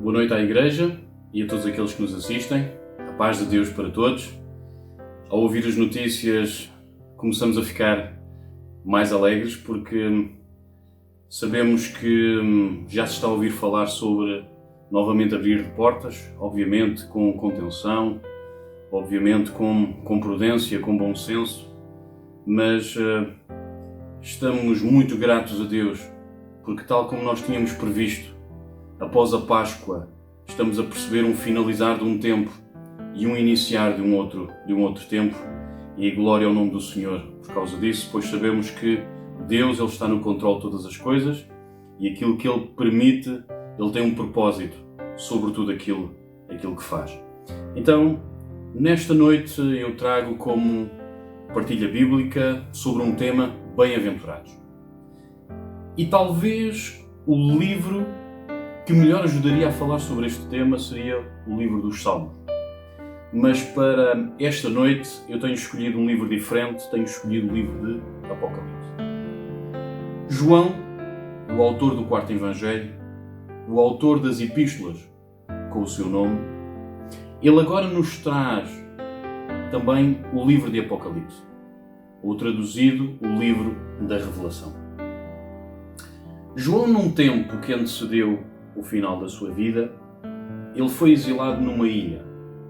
Boa noite à Igreja e a todos aqueles que nos assistem. A paz de Deus para todos. Ao ouvir as notícias, começamos a ficar mais alegres porque sabemos que já se está a ouvir falar sobre novamente abrir de portas, obviamente com contenção, obviamente com prudência, com bom senso, mas estamos muito gratos a Deus porque, tal como nós tínhamos previsto, após a Páscoa, estamos a perceber um finalizar de um tempo e um iniciar de um outro tempo, e glória ao nome do Senhor por causa disso, pois sabemos que Deus Ele está no controle de todas as coisas e aquilo que Ele permite, Ele tem um propósito sobre tudo aquilo que faz. Então, nesta noite eu trago como partilha bíblica sobre um tema bem-aventurados. E talvez o livro que melhor ajudaria a falar sobre este tema seria o livro dos Salmos. Mas para esta noite eu tenho escolhido um livro diferente, tenho escolhido o livro de Apocalipse. João, o autor do quarto Evangelho, o autor das Epístolas com o seu nome, ele agora nos traz também o livro de Apocalipse, ou traduzido, o livro da Revelação. João, num tempo que antecedeu o final da sua vida, ele foi exilado numa ilha,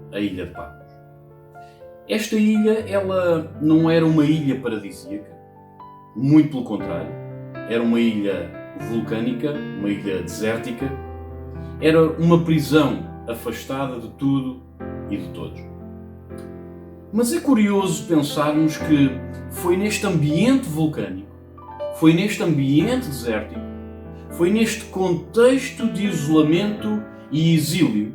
a Ilha de Patmos. Esta ilha, ela não era uma ilha paradisíaca, muito pelo contrário, era uma ilha vulcânica, uma ilha desértica, era uma prisão afastada de tudo e de todos. Mas é curioso pensarmos que foi neste ambiente vulcânico, foi neste ambiente desértico, foi neste contexto de isolamento e exílio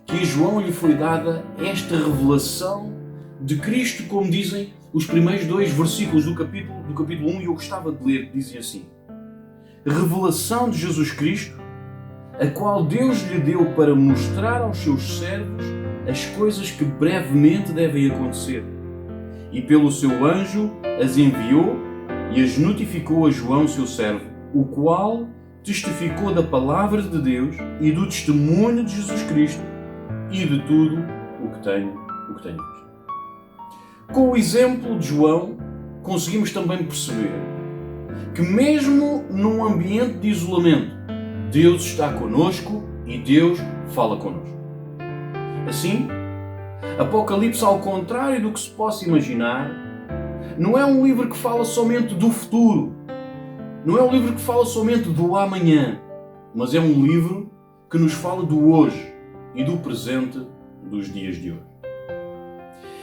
que a João lhe foi dada esta revelação de Cristo, como dizem os primeiros 2 versículos do capítulo 1, e eu gostava de ler, dizem assim: revelação de Jesus Cristo, a qual Deus lhe deu para mostrar aos seus servos as coisas que brevemente devem acontecer. E pelo seu anjo as enviou e as notificou a João, seu servo, o qual testificou da palavra de Deus e do testemunho de Jesus Cristo e de tudo o que tenho visto. Com o exemplo de João, conseguimos também perceber que mesmo num ambiente de isolamento, Deus está connosco e Deus fala connosco. Assim, Apocalipse, ao contrário do que se possa imaginar, não é um livro que fala somente do futuro, não é um livro que fala somente do amanhã, mas é um livro que nos fala do hoje e do presente dos dias de hoje.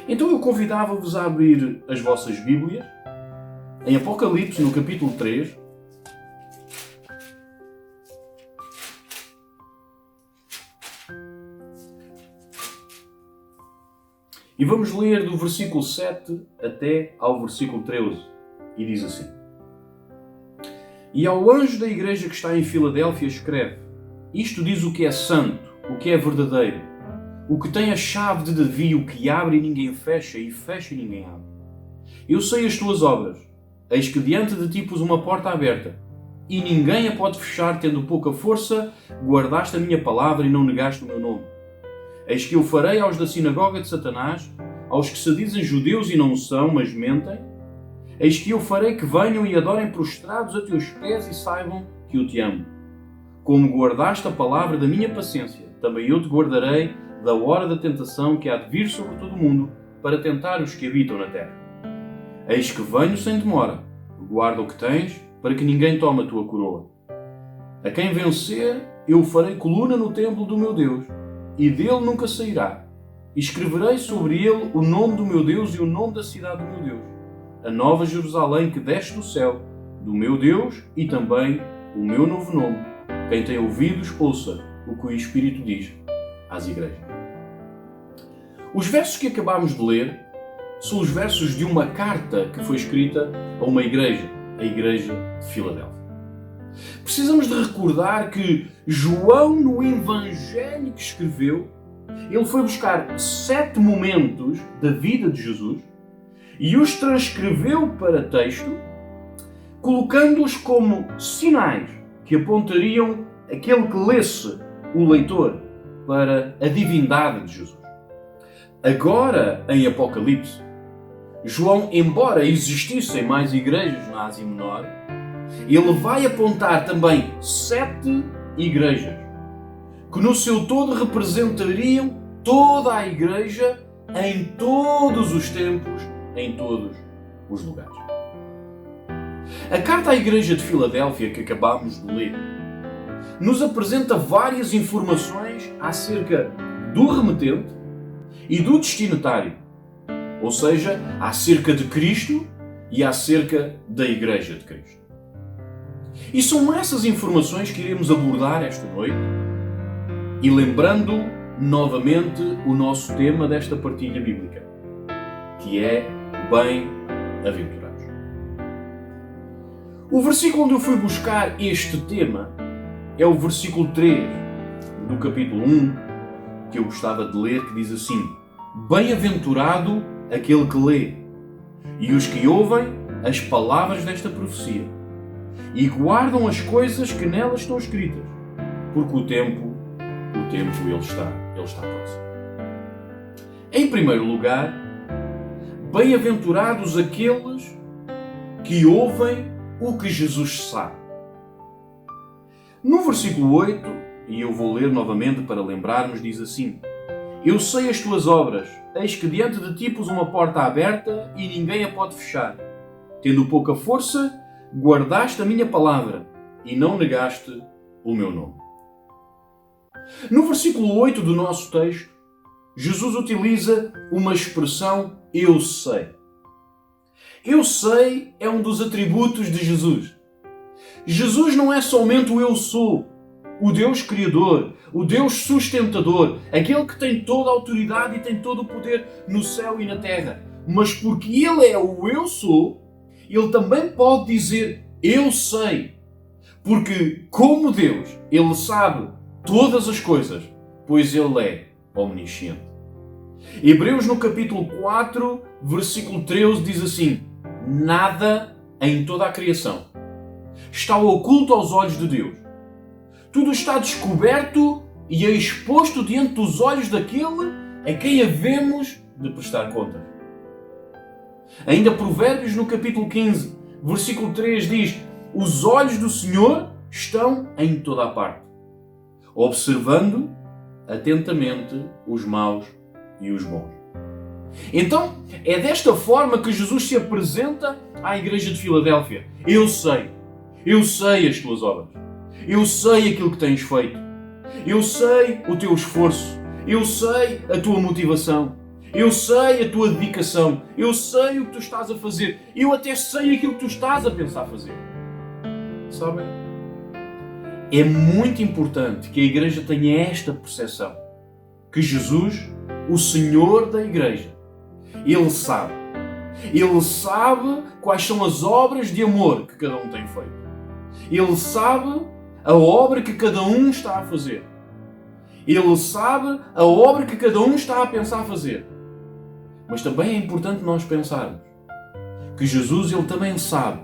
Então eu convidava-vos a abrir as vossas Bíblias em Apocalipse, no capítulo 3, e vamos ler do versículo 7 até ao versículo 13, e diz assim: E ao anjo da igreja que está em Filadélfia escreve: Isto diz o que é santo, o que é verdadeiro, o que tem a chave de Davi, o que abre e ninguém fecha, e fecha e ninguém abre. Eu sei as tuas obras, eis que diante de ti pus uma porta aberta, e ninguém a pode fechar, tendo pouca força, guardaste a minha palavra e não negaste o meu nome. Eis que eu farei aos da sinagoga de Satanás, aos que se dizem judeus e não são, mas mentem, eis que eu farei que venham e adorem prostrados a teus pés e saibam que eu te amo. Como guardaste a palavra da minha paciência, também eu te guardarei da hora da tentação que há de vir sobre todo o mundo, para tentar os que habitam na terra. Eis que venho sem demora, guarda o que tens, para que ninguém tome a tua coroa. A quem vencer, eu farei coluna no templo do meu Deus, e dele nunca sairá. E escreverei sobre ele o nome do meu Deus e o nome da cidade do meu Deus, a nova Jerusalém que desce do céu, do meu Deus, e também o meu novo nome. Quem tem ouvidos, ouça o que o Espírito diz às igrejas. Os versos que acabámos de ler são os versos de uma carta que foi escrita a uma igreja, a igreja de Filadélfia. Precisamos de recordar que João, no Evangelho que escreveu, ele foi buscar 7 momentos da vida de Jesus e os transcreveu para texto, colocando-os como sinais que apontariam aquele que lesse o leitor para a divindade de Jesus. Agora, em Apocalipse, João, embora existissem mais igrejas na Ásia Menor, ele vai apontar também 7 igrejas, que no seu todo representariam toda a igreja em todos os tempos, em todos os lugares. A carta à igreja de Filadélfia que acabámos de ler nos apresenta várias informações acerca do remetente e do destinatário, ou seja, acerca de Cristo e acerca da igreja de Cristo. E são essas informações que iremos abordar esta noite, e lembrando novamente o nosso tema desta partilha bíblica, que é bem-aventurados. O versículo onde eu fui buscar este tema é o versículo 3 do capítulo 1, que eu gostava de ler, que diz assim: Bem-aventurado aquele que lê, e os que ouvem as palavras desta profecia, e guardam as coisas que nelas estão escritas, porque o tempo ele está próximo. Em primeiro lugar, bem-aventurados aqueles que ouvem o que Jesus sabe. No versículo 8, e eu vou ler novamente para lembrarmos, diz assim: Eu sei as tuas obras, eis que diante de ti pus uma porta aberta e ninguém a pode fechar. Tendo pouca força, guardaste a minha palavra e não negaste o meu nome. No versículo 8 do nosso texto, Jesus utiliza uma expressão eu sei. Eu sei é um dos atributos de Jesus. Jesus não é somente o eu sou, o Deus Criador, o Deus sustentador, aquele que tem toda a autoridade e tem todo o poder no céu e na terra. Mas porque Ele é o eu sou, Ele também pode dizer eu sei. Porque, como Deus, Ele sabe todas as coisas, pois Ele é omnisciente. Hebreus no capítulo 4, versículo 13 diz assim: Nada em toda a criação está oculto aos olhos de Deus. Tudo está descoberto e é exposto diante dos olhos daquele a quem havemos de prestar contas. Ainda Provérbios no capítulo 15, versículo 3 diz: Os olhos do Senhor estão em toda a parte, observando atentamente os maus e os bons. Então, é desta forma que Jesus se apresenta à igreja de Filadélfia. Eu sei as tuas obras. Eu sei aquilo que tens feito. Eu sei o teu esforço. Eu sei a tua motivação. Eu sei a tua dedicação. Eu sei o que tu estás a fazer. Eu até sei aquilo que tu estás a pensar fazer. Sabem? É muito importante que a igreja tenha esta percepção. Que Jesus, o Senhor da igreja, Ele sabe. Ele sabe quais são as obras de amor que cada um tem feito. Ele sabe a obra que cada um está a fazer. Ele sabe a obra que cada um está a pensar fazer. Mas também é importante nós pensarmos que Jesus, Ele também sabe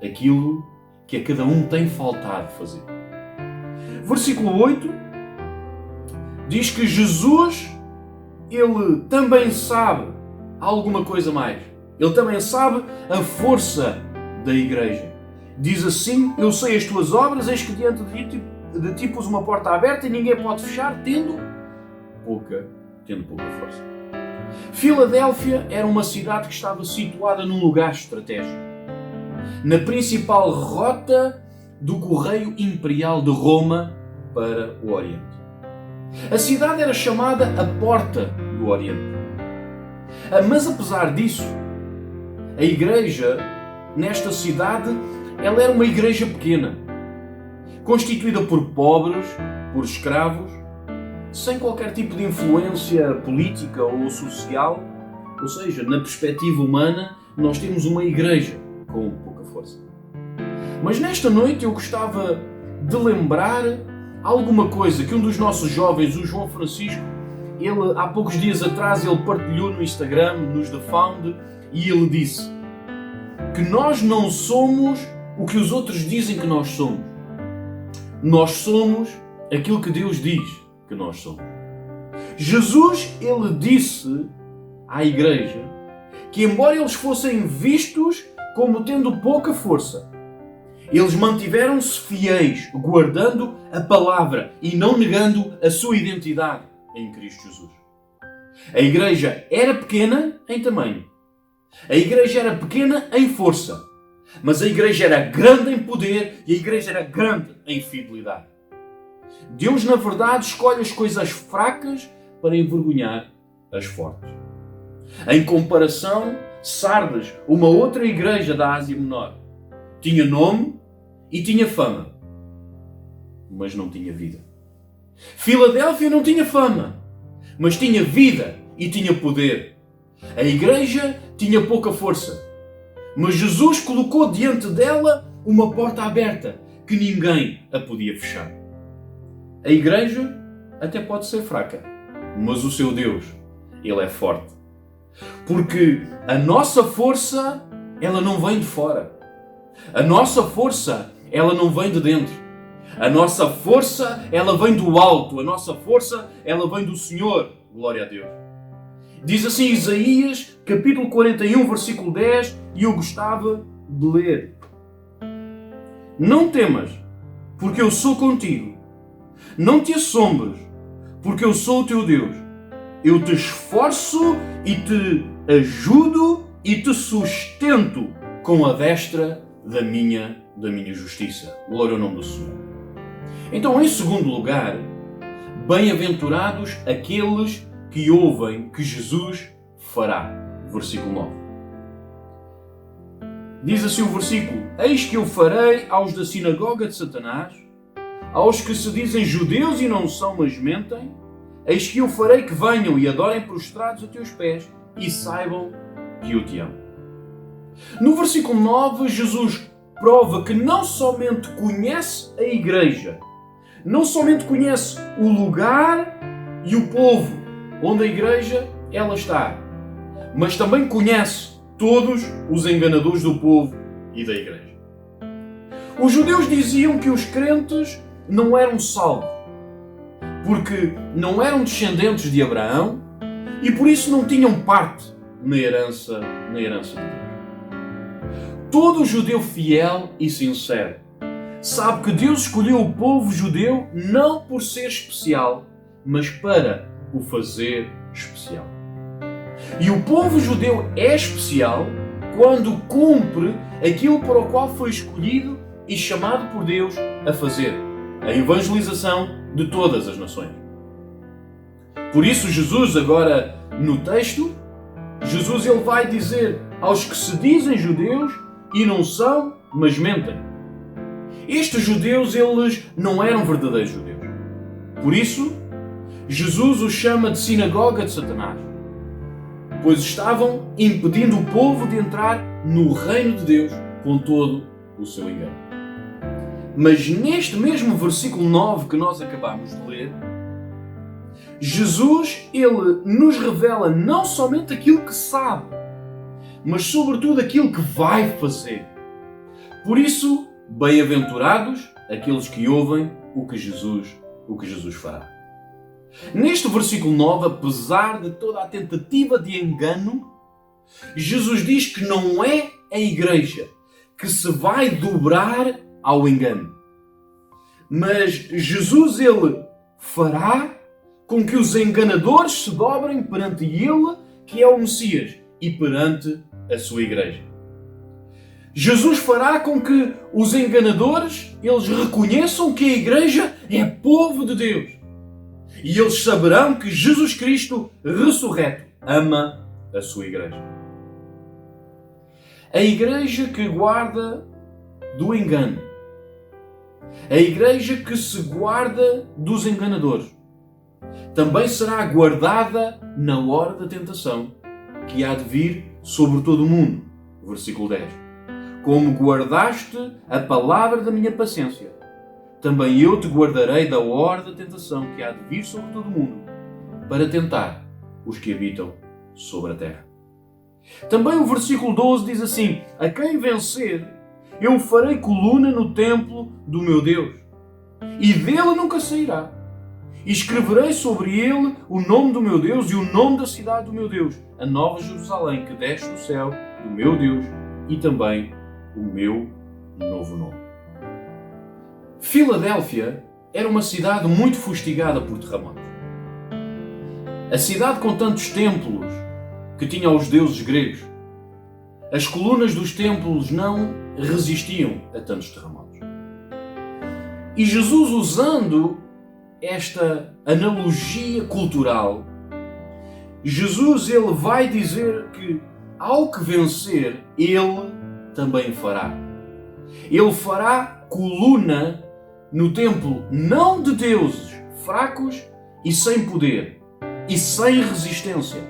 aquilo que a cada um tem faltado fazer. Versículo 8 diz que Jesus, Ele também sabe alguma coisa mais. Ele também sabe a força da igreja. Diz assim: Eu sei as tuas obras, eis que diante de ti pus uma porta aberta e ninguém pode fechar, tendo pouca força. Filadélfia era uma cidade que estava situada num lugar estratégico, na principal rota do correio imperial de Roma para o Oriente. A cidade era chamada a Porta do Oriente. Mas apesar disso, a igreja nesta cidade, ela era uma igreja pequena, constituída por pobres, por escravos, sem qualquer tipo de influência política ou social. Ou seja, na perspectiva humana, nós temos uma igreja com pouca força. Mas nesta noite eu gostava de lembrar alguma coisa que um dos nossos jovens, o João Francisco, ele há poucos dias atrás ele partilhou no Instagram, nos The Found, e ele disse que nós não somos o que os outros dizem que nós somos. Nós somos aquilo que Deus diz que nós somos. Jesus, ele disse à igreja que, embora eles fossem vistos como tendo pouca força, eles mantiveram-se fiéis, guardando a palavra e não negando a sua identidade em Cristo Jesus. A igreja era pequena em tamanho. A igreja era pequena em força. Mas a igreja era grande em poder e a igreja era grande em fidelidade. Deus, na verdade, escolhe as coisas fracas para envergonhar as fortes. Em comparação, Sardes, uma outra igreja da Ásia Menor, tinha nome e tinha fama, mas não tinha vida. Filadélfia não tinha fama, mas tinha vida e tinha poder. A igreja tinha pouca força, mas Jesus colocou diante dela uma porta aberta que ninguém a podia fechar. A igreja até pode ser fraca, mas o seu Deus, ele é forte. Porque a nossa força, ela não vem de fora. A nossa força, ela não vem de dentro. A nossa força, ela vem do alto. A nossa força, ela vem do Senhor. Glória a Deus. Diz assim Isaías, capítulo 41, versículo 10, e eu gostava de ler. Não temas, porque eu sou contigo. Não te assombres, porque eu sou o teu Deus. Eu te esforço e te ajudo e te sustento com a destra da minha justiça. Glória ao nome do Senhor. Então, em segundo lugar, bem-aventurados aqueles que ouvem que Jesus fará. Versículo 9. Diz assim o versículo: Eis que eu farei aos da sinagoga de Satanás, aos que se dizem judeus e não são, mas mentem, eis que eu farei que venham e adorem prostrados a teus pés e saibam que eu te amo. No versículo 9, Jesus prova que não somente conhece a igreja, não somente conhece o lugar e o povo onde a igreja ela está, mas também conhece todos os enganadores do povo e da igreja. Os judeus diziam que os crentes não eram salvos, porque não eram descendentes de Abraão e por isso não tinham parte na herança de Deus. Todo judeu fiel e sincero sabe que Deus escolheu o povo judeu não por ser especial, mas para o fazer especial. E o povo judeu é especial quando cumpre aquilo para o qual foi escolhido e chamado por Deus a fazer: a evangelização de todas as nações. Por isso Jesus agora no texto, Jesus ele vai dizer aos que se dizem judeus e não são, mas mentem. Estes judeus eles não eram verdadeiros judeus. Por isso, Jesus os chama de sinagoga de Satanás, pois estavam impedindo o povo de entrar no reino de Deus com todo o seu engano. Mas neste mesmo versículo 9 que nós acabamos de ler, Jesus ele nos revela não somente aquilo que sabe, mas sobretudo aquilo que vai fazer. Por isso, bem-aventurados aqueles que ouvem o que Jesus fará. Neste versículo 9, apesar de toda a tentativa de engano, Jesus diz que não é a igreja que se vai dobrar ao engano. Mas Jesus ele fará com que os enganadores se dobrem perante ele, que é o Messias, e perante a sua igreja. Jesus fará com que os enganadores eles reconheçam que a igreja é povo de Deus. E eles saberão que Jesus Cristo, ressurreto, ama a sua igreja. A igreja que guarda do engano. A igreja que se guarda dos enganadores. Também será guardada na hora da tentação, que há de vir sobre todo o mundo. Versículo 10. Como guardaste a palavra da minha paciência, também eu te guardarei da hora da tentação que há de vir sobre todo o mundo, para tentar os que habitam sobre a terra. Também o versículo 12 diz assim: a quem vencer, eu farei coluna no templo do meu Deus, e dele nunca sairá. E escreverei sobre ele o nome do meu Deus e o nome da cidade do meu Deus, a nova Jerusalém que desce do céu do meu Deus, e também o meu novo nome. Filadélfia era uma cidade muito fustigada por terremotos. A cidade com tantos templos que tinha aos deuses gregos, as colunas dos templos não resistiam a tantos terremotos. E Jesus, usando esta analogia cultural, Jesus ele vai dizer que ao que vencer, ele também fará. Ele fará coluna no templo não de deuses fracos e sem poder e sem resistência,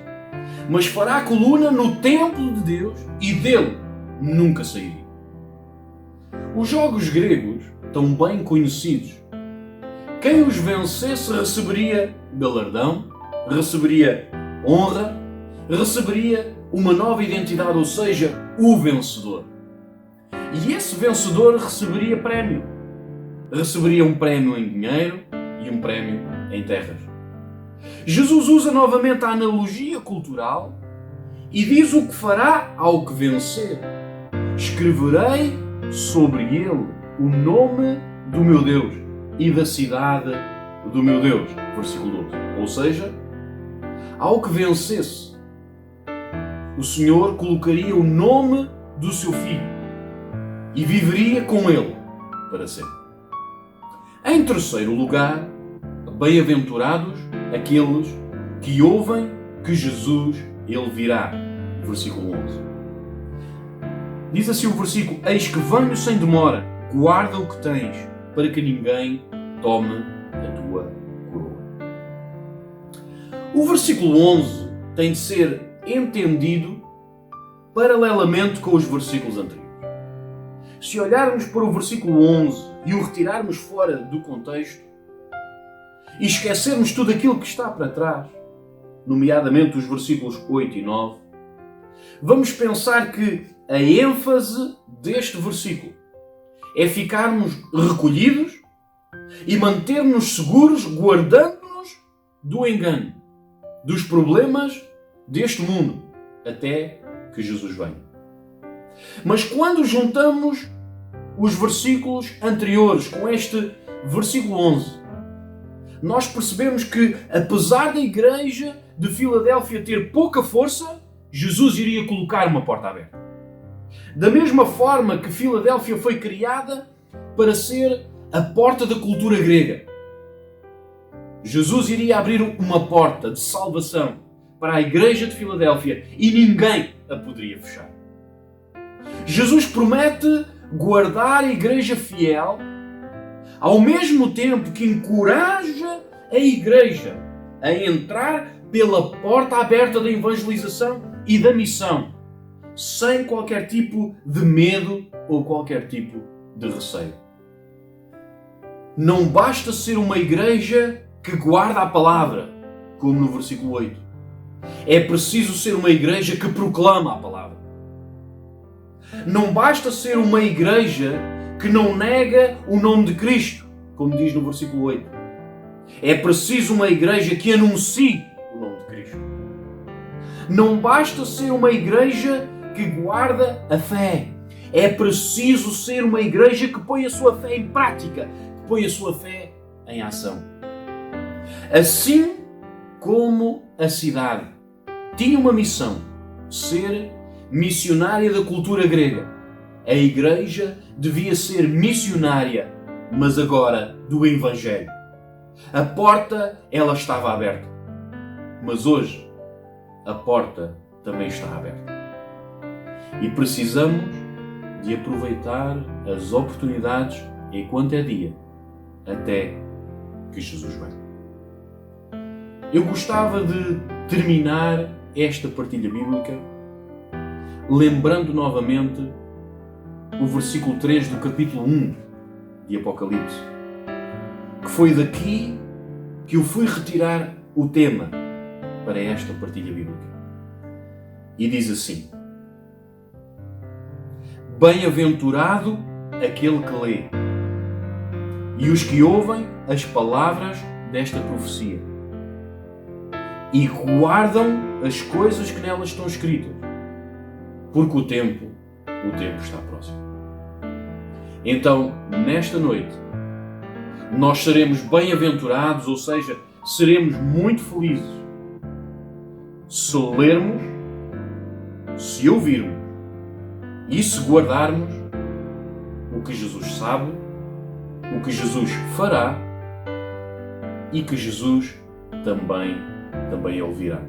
mas fará coluna no templo de Deus e dele nunca sairia. Os jogos gregos, tão bem conhecidos, quem os vencesse receberia galardão, receberia honra, receberia uma nova identidade, ou seja, o vencedor. E esse vencedor receberia prémio. Receberia um prémio em dinheiro e um prémio em terras. Jesus usa novamente a analogia cultural e diz o que fará ao que vencer. Escreverei sobre ele o nome do meu Deus e da cidade do meu Deus. Versículo 12. Ou seja, ao que vencesse, o Senhor colocaria o nome do seu filho e viveria com ele para sempre. Em terceiro lugar, bem-aventurados aqueles que ouvem que Jesus ele virá. Versículo 11. Diz assim o versículo: eis que venho sem demora, guarda o que tens, para que ninguém tome a tua coroa. O versículo 11 tem de ser entendido paralelamente com os versículos anteriores. Se olharmos para o versículo 11 e o retirarmos fora do contexto e esquecermos tudo aquilo que está para trás, nomeadamente os versículos 8 e 9, vamos pensar que a ênfase deste versículo é ficarmos recolhidos e manter-nos seguros, guardando-nos do engano, dos problemas deste mundo, até que Jesus venha. Mas quando juntamos os versículos anteriores com este versículo 11, nós percebemos que, apesar da igreja de Filadélfia ter pouca força, Jesus iria colocar uma porta aberta. Da mesma forma que Filadélfia foi criada para ser a porta da cultura grega, Jesus iria abrir uma porta de salvação para a igreja de Filadélfia e ninguém a poderia fechar. Jesus promete guardar a igreja fiel, ao mesmo tempo que encoraja a igreja a entrar pela porta aberta da evangelização e da missão, sem qualquer tipo de medo ou qualquer tipo de receio. Não basta ser uma igreja que guarda a palavra, como no versículo 8. É preciso ser uma igreja que proclama a palavra. Não basta ser uma igreja que não nega o nome de Cristo, como diz no versículo 8. É preciso uma igreja que anuncie o nome de Cristo. Não basta ser uma igreja que guarda a fé. É preciso ser uma igreja que põe a sua fé em prática, que põe a sua fé em ação. Assim como a cidade tinha uma missão, ser missionária da cultura grega, a igreja devia ser missionária, mas agora do Evangelho. A porta, ela estava aberta. Mas hoje, a porta também está aberta. E precisamos de aproveitar as oportunidades enquanto é dia, até que Jesus venha. Eu gostava de terminar esta partilha bíblica lembrando novamente o versículo 3 do capítulo 1 de Apocalipse, que foi daqui que eu fui retirar o tema para esta partilha bíblica. E diz assim: bem-aventurado aquele que lê e os que ouvem as palavras desta profecia e guardam as coisas que nelas estão escritas, porque o tempo está próximo. Então, nesta noite, nós seremos bem-aventurados, ou seja, seremos muito felizes se lermos, se ouvirmos e se guardarmos o que Jesus sabe, o que Jesus fará e que Jesus também ouvirá.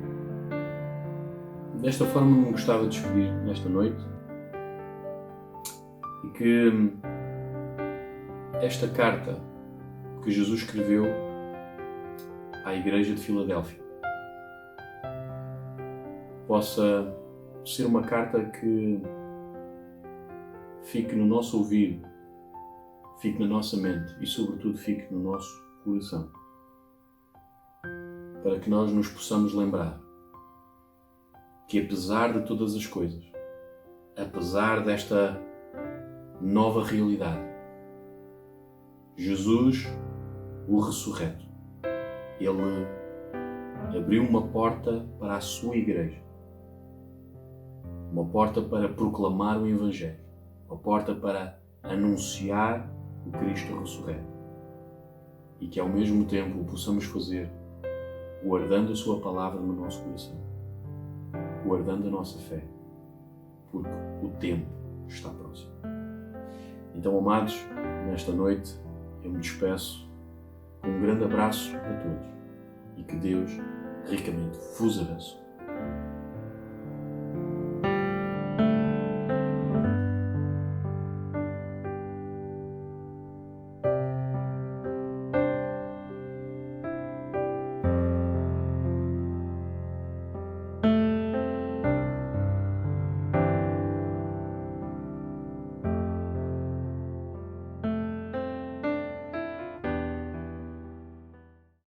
Desta forma, me gostava de despedir nesta noite e que esta carta que Jesus escreveu à Igreja de Filadélfia possa ser uma carta que fique no nosso ouvido, fique na nossa mente e, sobretudo, fique no nosso coração, para que nós nos possamos lembrar que, apesar de todas as coisas, apesar desta nova realidade, Jesus, o ressurreto, Ele abriu uma porta para a sua Igreja, uma porta para proclamar o Evangelho, uma porta para anunciar o Cristo ressurreto, e que ao mesmo tempo o possamos fazer guardando a sua palavra no nosso coração, guardando a nossa fé, porque o tempo está próximo. Então, amados, nesta noite eu me despeço com um grande abraço a todos e que Deus ricamente vos abençoe.